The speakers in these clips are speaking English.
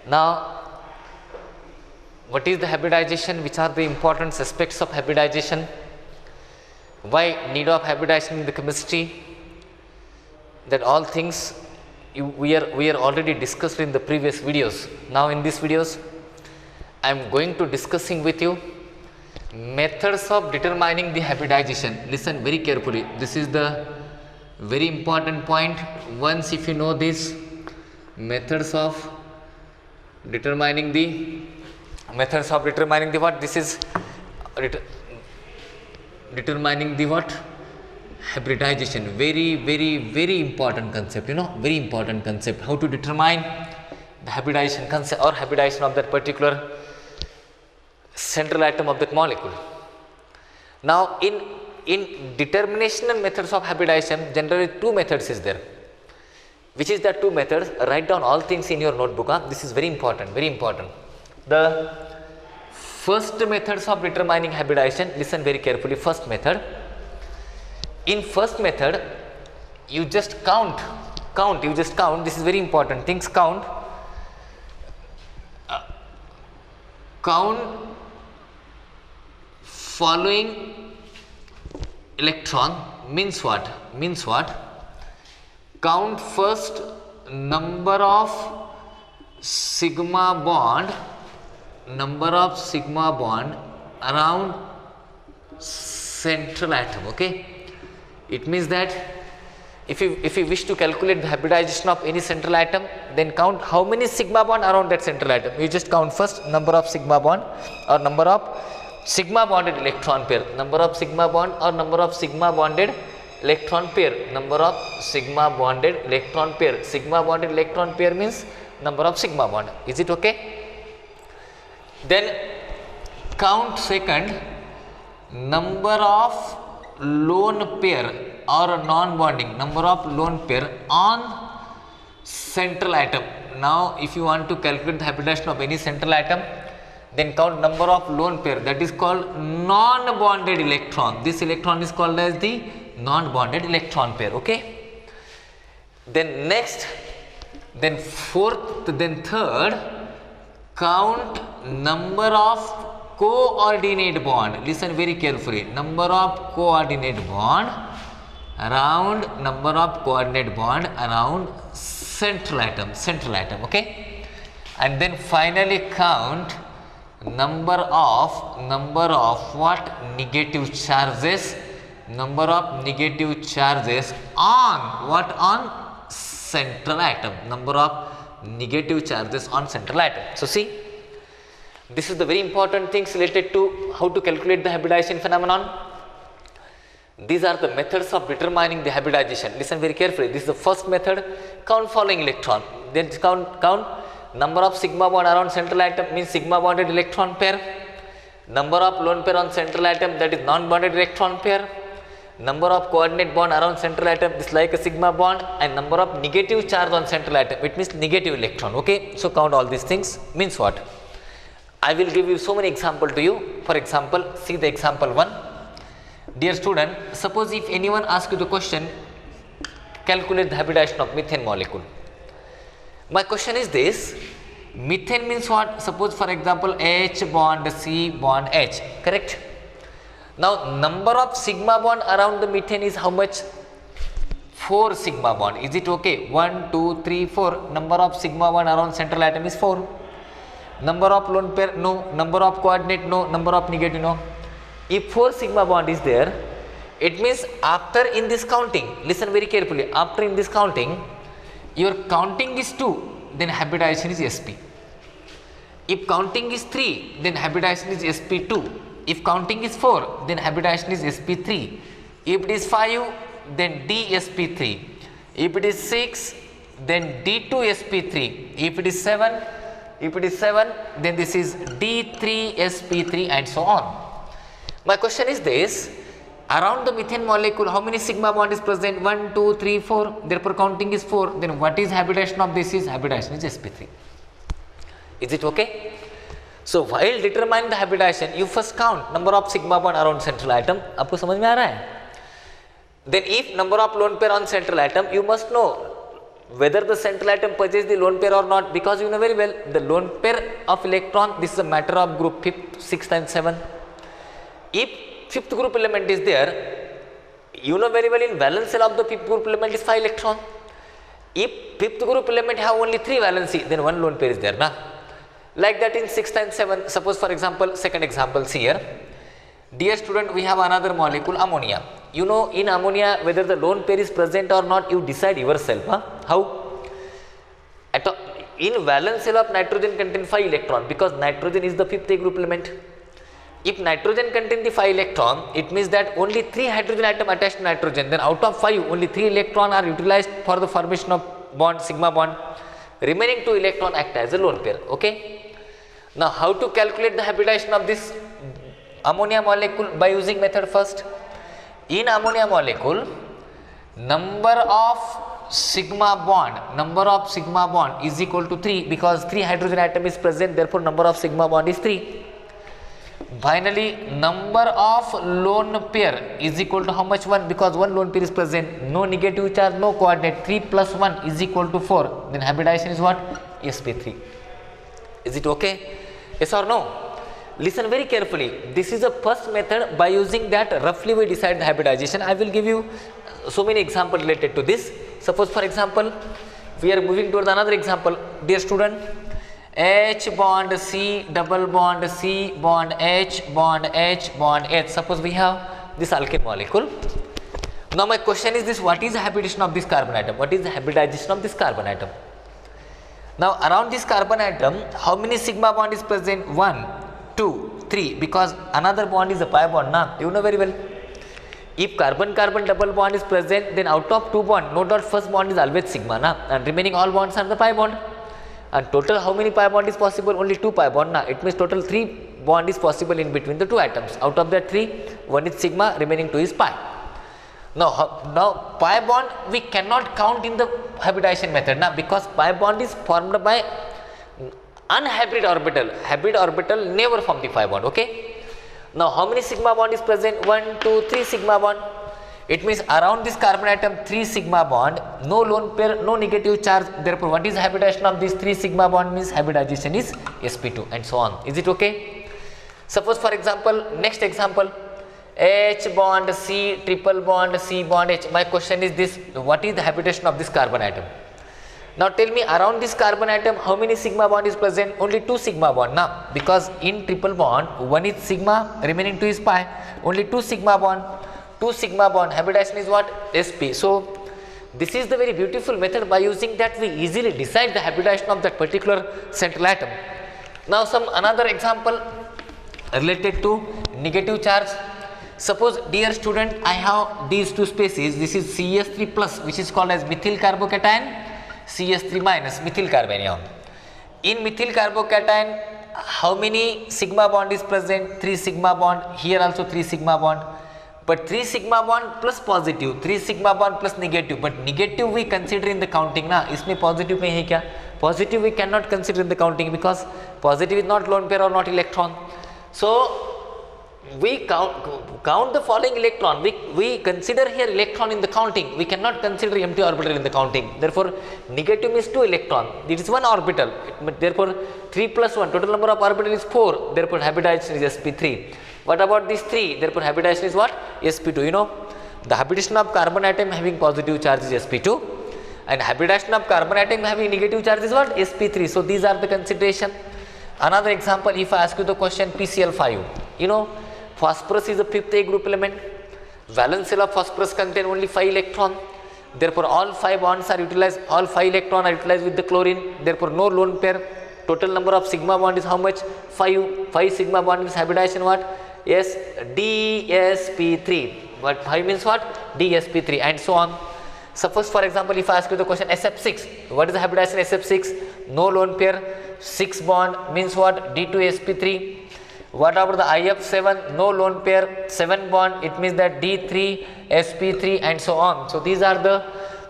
Now, what is the hybridization? Which are the important aspects of hybridization? Why need of hybridization in the chemistry? That all things we are already discussed in the previous videos. Now in these videos, I am going to discussing with you methods of determining the hybridization. Listen very carefully. This is the very important point. Once if you know this, methods of determining the what? This is determining the what? Hybridization. Very important concept. Very important concept. How to determine the hybridization concept or hybridization of that particular central atom of that molecule. Now, in determination and methods of hybridization, generally two methods is there. Which is the two methods? Write down all things in your notebook. This is very important. The first methods of determining hybridization, listen very carefully. First method. In first method, you just count. This is very important. Things count. Count following electron means what? Count first number of sigma bond around central atom. Okay, it means that if you wish to calculate the hybridization of any central atom, then count how many sigma bond around that central atom. You just count first number of sigma bond or number of sigma bonded electron pair. Number of sigma bond or number of sigma bonded electron pair. Number of sigma bonded electron pair. Sigma bonded electron pair means number of sigma bond. Is it okay? Then count second number of lone pair or non-bonding, number of lone pair on central atom. Now, if you want to calculate the hybridization of any central atom, then count number of lone pair, that is called non-bonded electron. This electron is called as the non-bonded electron pair. Okay. Then next, then fourth, then third, count number of coordinate bond. Listen very carefully. Number of coordinate bond around central atom. Okay. And then finally count number of what? Negative charges. Number of negative charges on what? On central atom. Number of negative charges on central atom. So see, this is the very important things related to how to calculate the hybridization phenomenon. These are the methods of determining the hybridization. Listen very carefully. This is the first method. Count following electron. Then count number of sigma bond around central atom means sigma bonded electron pair. Number of lone pair on central atom, that is non-bonded electron pair. Number of coordinate bond around central atom is like a sigma bond, and number of negative charge on central atom, it means negative electron. Okay. So count all these things. Means what? I will give you so many examples to you. For example, see the example 1. Dear student, suppose if anyone asks you the question, calculate the hybridization of methane molecule. My question is this: methane means what? Suppose for example H bond C bond H, correct? Now number of sigma bond around the methane is how much? 4 sigma bond. Is it okay? 1, 2, 3, 4. Number of sigma bond around central atom is 4. Number of lone pair? No. Number of coordinate? No. Number of negative? No. If 4 sigma bond is there, it means after in this counting, listen very carefully, after in this counting, your counting is 2, then hybridization is sp. If counting is 3, then hybridization is sp2. If counting is 4, then hybridization is sp3. If it is 5, then dsp3. If it is 6, then d2sp3. If it is 7, then this is d3sp3 and so on. My question is this: around the methane molecule, how many sigma bond is present? 1, 2, 3, 4. Therefore, counting is 4. Then what is hybridization of this? Hybridization is sp3. Is it okay? So while determining the hybridization, you first count number of sigma bond around central atom. आपको समझ में आ रहा है? Then if number of lone pair on central atom, you must know whether the central atom possesses the lone pair or not, because you know very well the lone pair of electron, this is a matter of group 5th, 6th and 7th. If 5th group element is there, you know very well in valence shell of the 5th group element is 5 electron. If 5th group element have only 3 valency, then 1 lone pair is there, na? Like that in 6th and 7th. Suppose for example, second example, see here. Dear student, we have another molecule, ammonia. You know in ammonia whether the lone pair is present or not, you decide yourself. Huh? How? In valence shell of nitrogen contain 5 electron, because nitrogen is the 5th A group element. If nitrogen contain the 5 electron, it means that only 3 hydrogen atom attached to nitrogen, then out of 5 only 3 electron are utilized for the formation of bond, sigma bond. Remaining 2 electron act as a lone pair. Okay. Now how to calculate the hybridization of this ammonia molecule? By using method first. In ammonia molecule, number of sigma bond is equal to 3, because 3 hydrogen atom is present, therefore number of sigma bond is 3. Finally, number of lone pair is equal to how much? 1, because 1 lone pair is present, no negative charge, no coordinate, 3 plus 1 is equal to 4, then hybridization is what? sp3. Is it okay? Yes or no? Listen very carefully. This is the first method. By using that, roughly we decide the hybridization. I will give you so many examples related to this. Suppose for example, we are moving towards another example. Dear student, H bond C, double bond C, bond H, bond H, bond H. Suppose we have this alkane molecule. Now my question is this: what is the hybridization of this carbon atom? What is the hybridization of this carbon atom? Now around this carbon atom, how many sigma bond is present? 1, 2, 3, because another bond is a pi bond, na? You know very well. If carbon-carbon double bond is present, then out of 2 bond, no doubt first bond is always sigma, na? And remaining all bonds are the pi bond. And total how many pi bond is possible? Only 2 pi bond, na? It means total 3 bond is possible in between the 2 atoms. Out of that 3, 1 is sigma, remaining 2 is pi. Now pi bond we cannot count in the hybridization method, na? Because pi bond is formed by unhybrid orbital. Hybrid orbital never form the pi bond. Okay. Now how many sigma bond is present? 1, 2, 3 sigma bond. It means around this carbon atom 3 sigma bond, no lone pair, no negative charge. Therefore, what is the hybridization of this 3 sigma bond? Means hybridization is sp2 and so on. Is it okay? Suppose for example, next example, H bond C, triple bond C bond H. My question is this: what is the hybridization of this carbon atom? Now tell me, around this carbon atom how many sigma bond is present? Only 2 sigma bond, now because in triple bond 1 is sigma, remaining 2 is pi. Only 2 sigma bond. 2 sigma bond, hybridization is what? sp. So this is the very beautiful method. By using that we easily decide the hybridization of that particular central atom. Now some another example related to negative charge. Suppose dear student, I have these 2 species. This is CS3 plus, which is called as methyl carbocation, CS3 minus, methyl carbanion. In methyl carbocation, how many sigma bond is present? 3 sigma bond. Here also 3 sigma bond. But 3 sigma bond plus positive, 3 sigma bond plus negative. But negative we consider in the counting, na? Isme positive mein hai kya? Positive we cannot consider in the counting, because positive is not lone pair or not electron. So we count the following electron. We consider here electron in the counting. We cannot consider empty orbital in the counting. Therefore, negative means 2 electron. It is 1 orbital. Therefore, 3 plus 1, total number of orbital is 4. Therefore, hybridization is sp3. What about these 3? Therefore, hybridization is what? sp2. You know, the hybridization of carbon atom having positive charge is sp2, and hybridization of carbon atom having negative charge is what? sp3. So these are the consideration. Another example, if I ask you the question PCl5, you know, phosphorus is a 5th A group element. Valence shell of phosphorus contain only 5 electron. Therefore, all 5 bonds are utilized, all 5 electron are utilized with the chlorine. Therefore, no lone pair. Total number of sigma bond is how much? 5. 5 sigma bond means hybridization what? Yes, dsp3. But 5 means what? dsp3 and so on. Suppose for example, if I ask you the question SF6, what is the hybridization SF6? No lone pair. 6 bond means what? D2sp3. What about the IF7? No lone pair, 7 bond, it means that D3sp3 and so on. So these are the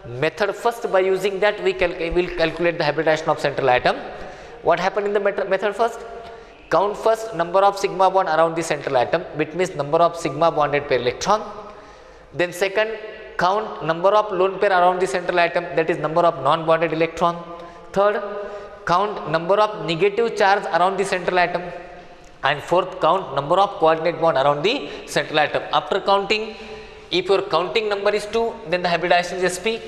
method. First, by using that we will calculate the hybridization of central atom. What happened in the method first? Count first number of sigma bond around the central atom, which means number of sigma bonded per electron. Then second, count number of lone pair around the central atom, that is number of non-bonded electron. Third, count number of negative charge around the central atom. And fourth, count number of coordinate bond around the central atom. After counting, if your counting number is 2, then the hybridization is sp.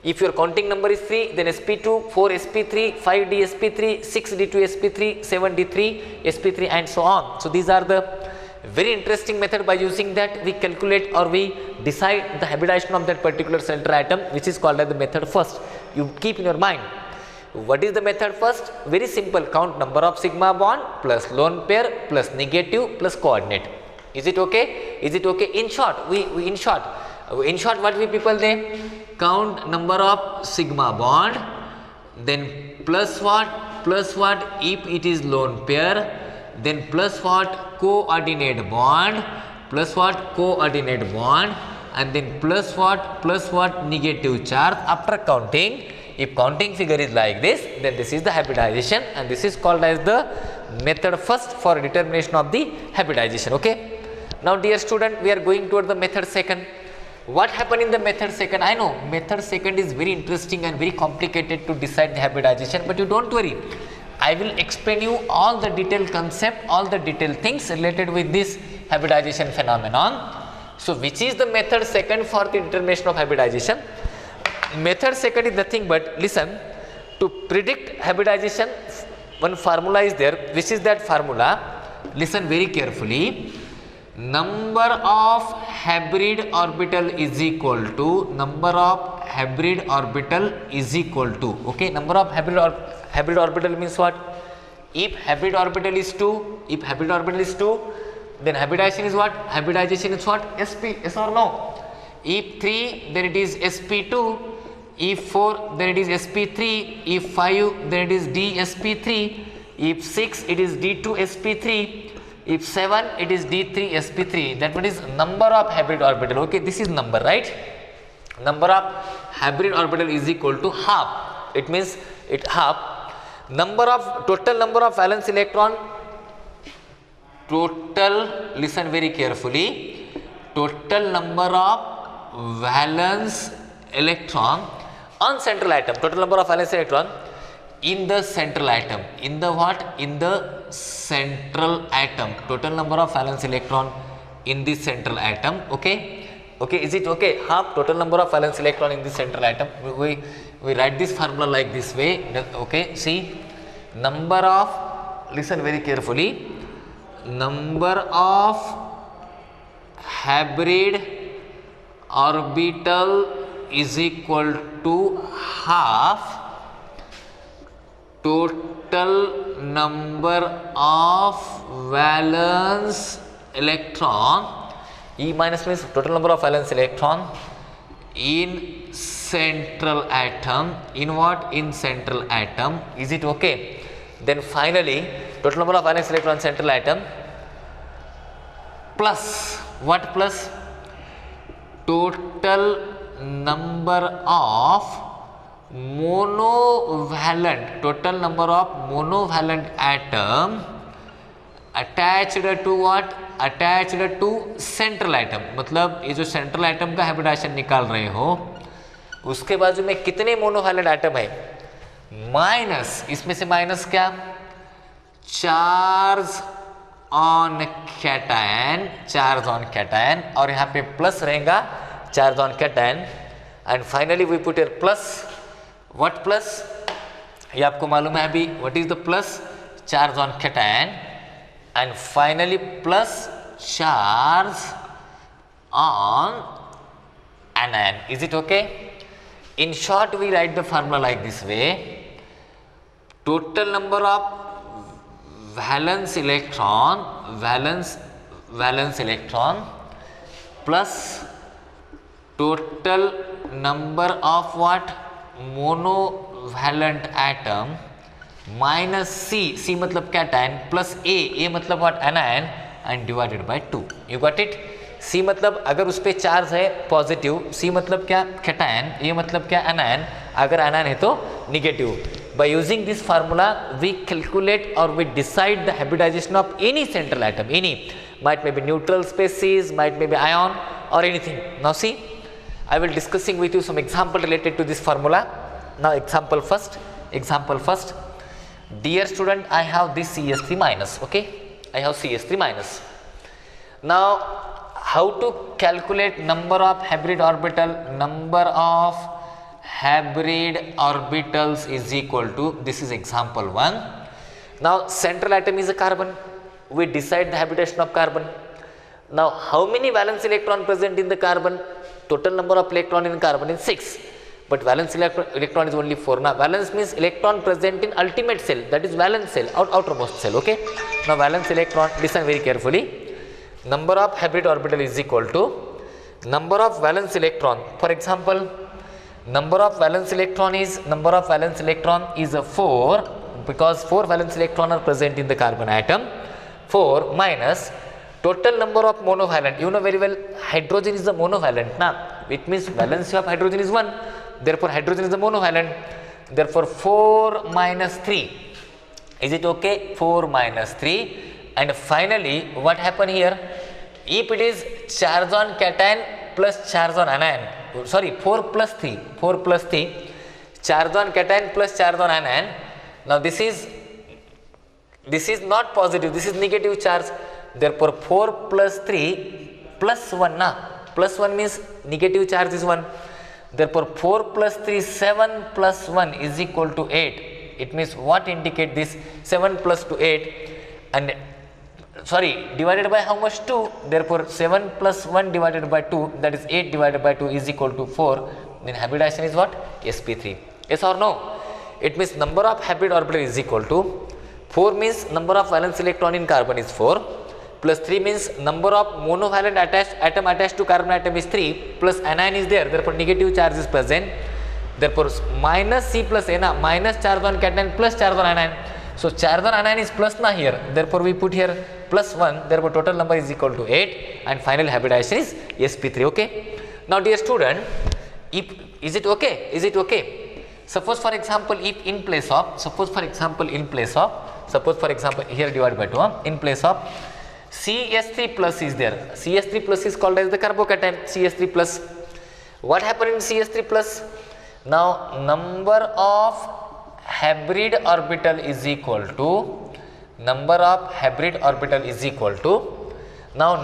If your counting number is 3, then sp2, 4 sp3, 5 d sp3, 6 d2 sp3, 7 d3 sp3, and so on. So these are the very interesting method. By using that, we calculate or we decide the hybridization of that particular central atom, which is called as the method first. You keep in your mind. What is the method first? Very simple. Count number of sigma bond plus lone pair plus negative plus coordinate. Is it okay? Is it okay? In short, in short what we people they count number of sigma bond, then plus what if it is lone pair, then plus what coordinate bond, plus what coordinate bond, and then plus what negative charge. After counting, if counting figure is like this, then this is the hybridization, and this is called as the method first for determination of the hybridization. Okay. Now dear student, we are going toward the method second. What happened in the method second? I know method second is very interesting and very complicated to decide the hybridization, but you don't worry. I will explain you all the detailed concept, all the detailed things related with this hybridization phenomenon. So which is the method second for the determination of hybridization? Method second is nothing but, listen, to predict hybridization, one formula is there. Which is that formula? Listen very carefully. Number of hybrid orbital is equal to number of hybrid orbital is equal to, okay, number of hybrid orbital means what? If hybrid orbital is 2, then hybridization is what? Hybridization is what? sp, yes or no? If 3, then it is sp2. If 4, then it is sp3. If 5, then it is d sp3. If 6, it is d2 sp3. If 7, it is d3 sp3. That one is number of hybrid orbital. Okay, this is number, right? Number of hybrid orbital is equal to half. It means it half. Total number of valence electron. Listen very carefully. Total number of valence electron on central atom. Total number of valence electron in the central atom. In the what? In the central atom. Total number of valence electron in the central atom. Okay. Okay. Is it okay? Half total number of valence electron in the central atom. We write this formula like this way. Okay. See, number of, listen very carefully, number of hybrid orbital is equal to half total number of valence electron. E minus means total number of valence electron in central atom. In what? In central atom. Is it okay? Then finally, total number of valence electron in central atom plus what? Plus total number of monovalent, total number of monovalent atom attached to what? Attached to central atom. मतलब ये जो central atom का hybridization निकाल रहे हो, उसके बाजू में कितने monovalent atom है? माइनस, इसमें से माइनस क्या? Charge on cation, charge on cation, और यहाँ पे प्लस रहेगा charge on cation. And finally we put here plus. What plus? ये आपको मालूम है अभी. What is the plus? Charge on cation. And finally plus charge on anion. Is it okay? In short, we write the formula like this way. Total number of valence electron plus total number of what? Monovalent atom minus C मतलब cation plus A मतलब what? Anion, and divided by 2. You got it? C मतलब अगर उस पर charge है positive, C मतलब क्या? Cation, A मतलब क्या? एनायन, अगर एनायन है तो negative. By using this formula, we calculate or we decide the hybridization of any central atom. Any, might may be neutral species, might may be ion or anything. Now see, I will discussing with you some example related to this formula. Now example first. Dear student, I have this CS3 minus. Okay, I have CS3 minus. Now how to calculate number of hybrid orbital? Number of hybrid orbitals is equal to, this is example 1. Now central atom is a carbon. We decide the habitation of carbon. Now how many valence electron present in the carbon? Total number of electron in carbon is 6, but valence electron is only 4. Now valence means electron present in ultimate cell, that is valence cell, outermost cell. Okay, now valence electron, listen very carefully. Number of hybrid orbital is equal to number of valence electron. For example, number of valence electron is a 4, because 4 valence electron are present in the carbon atom. 4 minus total number of monovalent. You know very well, hydrogen is the monovalent. Now it means valency of hydrogen is 1, therefore hydrogen is the monovalent. Therefore 4 minus 3. Is it okay? 4 minus 3. And finally, what happened here? If it is charge on cation plus charge on anion, sorry, 4 plus 3, charge on cation plus charge on anion. Now this is not positive, this is negative charge. Therefore 4 plus 3 plus 1, plus 1 means negative charge is 1. Therefore 4 plus 3, 7 plus 1 is equal to 8. It means what indicate this? 7 plus 2, 8, and sorry, divided by how much? 2. Therefore 7 plus 1 divided by 2, that is 8 divided by 2 is equal to 4. Then hybridization is what? sp3. Yes or no? It means number of hybrid orbital is equal to 4 means number of valence electron in carbon is 4, plus 3 means number of monovalent atom attached to carbon atom is 3, plus anion is there, therefore negative charge is present. Therefore minus C plus A, minus charge on cation plus charge on anion. So charge on anion is plus here, therefore we put here plus 1, therefore total number is equal to 8, and final hybridization is sp3. Okay. Now dear student, is it okay? Suppose for example, if in place of, suppose for example here divided by 2, in place of CS3 plus is there. CS3 plus is called as the carbocation, CS3 plus. What happened in CS3 plus? Now number of hybrid orbital is equal to now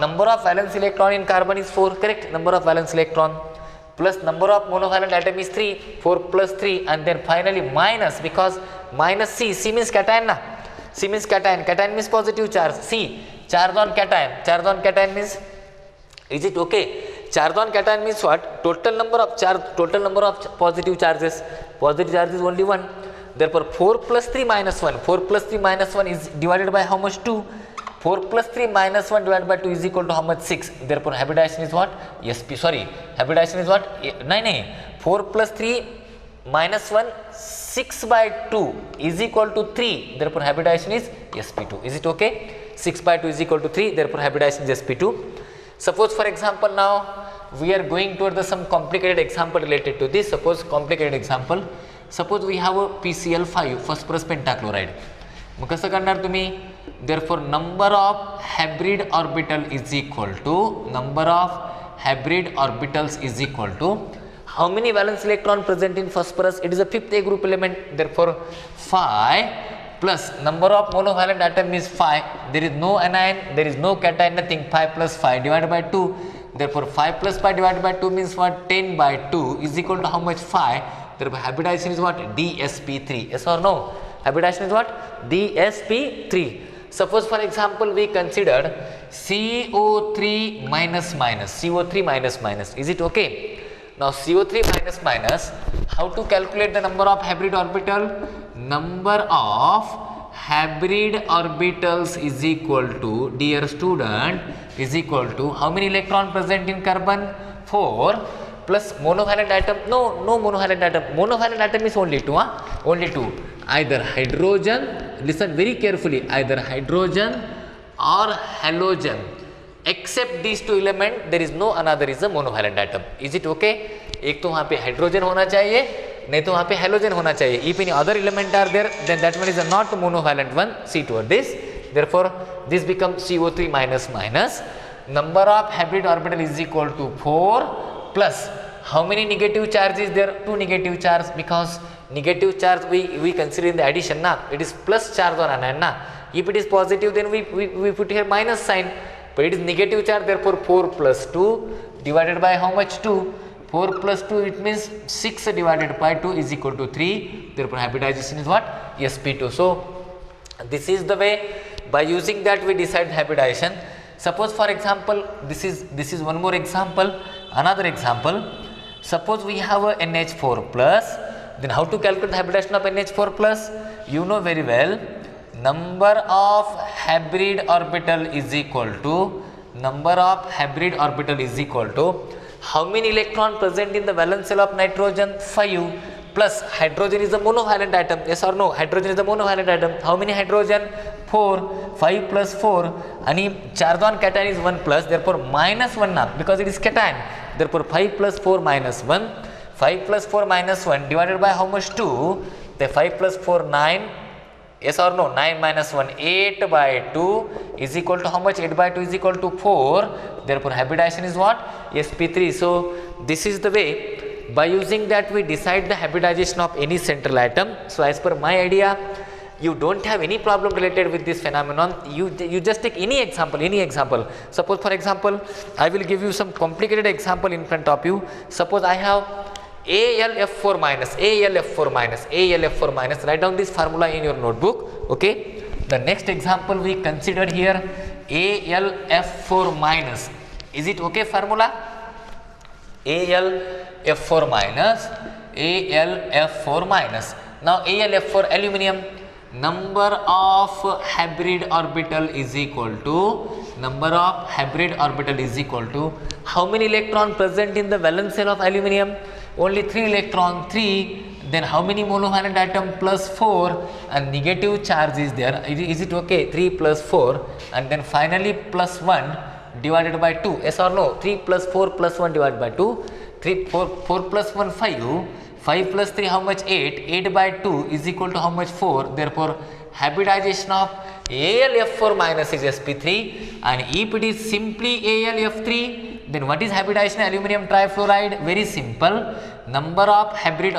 number of valence electron in carbon is 4, correct? Number of valence electron plus number of monovalent atom is 3, 4 plus 3, and then finally minus, because minus C means cation, cation means positive charge, C charge on cation means, is it okay? Charge on cation means what? Total number of positive charges is only 1. Therefore 4 plus 3 minus 1 is divided by how much? 2. 4 plus 3 minus 1 divided by 2 is equal to how much? 6. Therefore hybridization is what? Hybridization is what? 4 plus 3 minus 1, 6 by 2 is equal to 3. Therefore hybridization is sp2. Is it okay? 6 by 2 is equal to 3. Therefore hybridization is sp2. Suppose for example, now we are going towards some complicated example related to this. Suppose we have a PCl5, phosphorus pentachloride. मग कसं करणार तुम्ही? Therefore number of hybrid orbital is equal to how many valence electron present in phosphorus? It is a 5th A group element. Therefore 5 plus number of monovalent atom is 5. There is no anion, there is no cation, nothing. 5 plus 5 divided by 2. Therefore 5 plus 5 divided by 2 means what? 10 by 2 is equal to how much? 5. Therefore hybridization is what? DsP3. Yes or no? Hybridization is what? DsP3. Suppose for example we considered CO3 minus. Is it okay? Now CO3 minus, how to calculate the number of hybrid orbital? Number of hybrid orbitals is equal to, dear student, is equal to how many electron present in carbon? 4 plus monovalent atom. No monovalent atom. Monovalent atom is only 2. Only 2. Either hydrogen, listen very carefully, either hydrogen or halogen. Except these two elements, there is no another is a monovalent atom. Is it okay? एक तो वहाँ पे hydrogen होना चाहिए, नहीं तो वहाँ पे halogen होना चाहिए. If any other element are there, then that one is a not monovalent one. See toward this. Therefore, this becomes CO3 minus. Number of hybrid orbital is equal to 4 plus How many negative charge is there? 2 negative charge, because negative charge we consider in the addition na, it is plus charge on anion na. If it is positive, then we put here minus sign, but it is negative charge, therefore 4 plus 2 divided by how much? 2. 4 plus 2, it means 6 divided by 2 is equal to 3, therefore hybridization is what? sp2. So this is the way, by using that we decide hybridization. Suppose for example, this is one more example, another example. Suppose we have a NH4 plus, then how to calculate the hybridization of NH4 plus? You know very well, number of hybrid orbital is equal to how many electron present in the valence shell of nitrogen? 5, plus hydrogen is a monovalent atom, yes or no? Hydrogen is a monovalent atom. How many hydrogen? 4. 5 plus 4, and charge on cation is 1 plus, therefore minus 1 na, because it is cation, therefore 5 plus 4 minus 1. 5 plus 4 minus 1 divided by how much? 2. The 5 plus 4 9, yes or no? 9 minus 1 8 by 2 is equal to how much? 8 by 2 is equal to 4, therefore hybridization is what? sp3. So this is the way, by using that we decide the hybridization of any central atom. So as per my idea, you don't have any problem related with this phenomenon. You just take any example. Suppose for example, I will give you some complicated example in front of you. Suppose I have AlF4 minus, write down this formula in your notebook. Okay, the next example we consider here AlF4 minus. Is it okay formula? AlF4 minus. Now AlF4 aluminum, number of hybrid orbital is equal to how many electron present in the valence shell of aluminum? Only 3 electron, 3. Then how many monovalent atom? Plus 4, and negative charge is there. Is it okay? 3 plus 4, and then finally plus 1 divided by 2, yes or no? 3 plus 4 plus 1 divided by 2. 4 plus 1 5. 5 plus 3 how much? 8. 8 by 2 is equal to how much? 4. Therefore hybridization of AlF4 minus is sp3, and if it is simply AlF3, then what is hybridization? Aluminum trifluoride. Very simple. Number of hybrid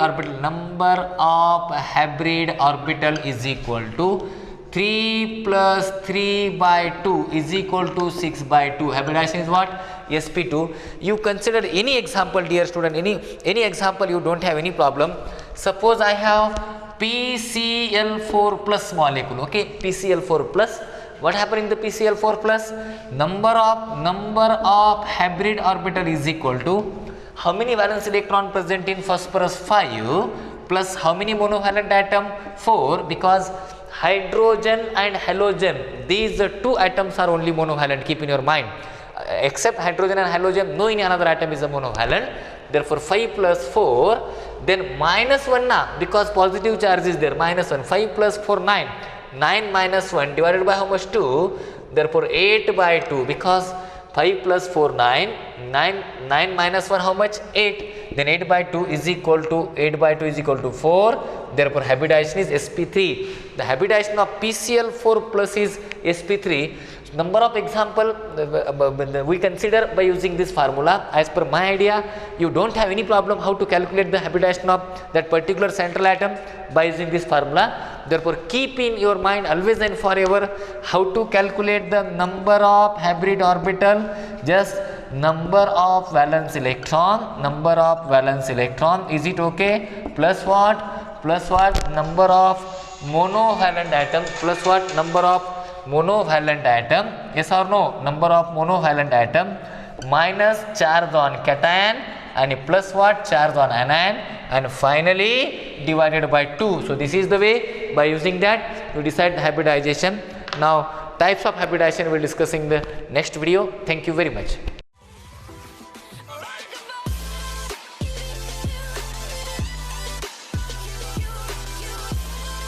orbital is equal to 3 plus 3 by 2 is equal to 6 by 2. Hybridization is what? sp2. You consider any example, dear student, any example, you don't have any problem. Suppose I have PCl4 plus molecule. Okay, PCl4 plus. What happened in the PCl4 plus? Number of hybrid orbital is equal to how many valence electron present in phosphorus? 5, plus how many monovalent atom? 4, because hydrogen and halogen, these two atoms are only monovalent. Keep in your mind, except hydrogen and halogen, no any another atom is a monovalent. Therefore 5 plus 4, then minus 1 na, because positive charge is there, minus 1. 5 plus 4 9. 9 minus 1 divided by how much? 2. Therefore 8 by 2, because 5 plus 4 9. 9 minus 1 how much? 8. Then 8 by 2 is equal to 4. Therefore hybridization is sp3. The hybridization of PCl4 plus is sp3. Number of example we consider by using this formula. As per my idea, you don't have any problem how to calculate the hybridization of that particular central atom by using this formula. Therefore keep in your mind always and forever how to calculate the number of hybrid orbital. Just number of valence electron. Is it okay? Plus what? Number of monovalent atom. Plus what? Number of monovalent atom, yes or no? Number of monovalent atom minus charge on cation and plus what? Charge on anion, and finally divided by 2. So this is the way, by using that you decide hybridization. Now types of hybridization we will discuss in the next video. Thank you very much.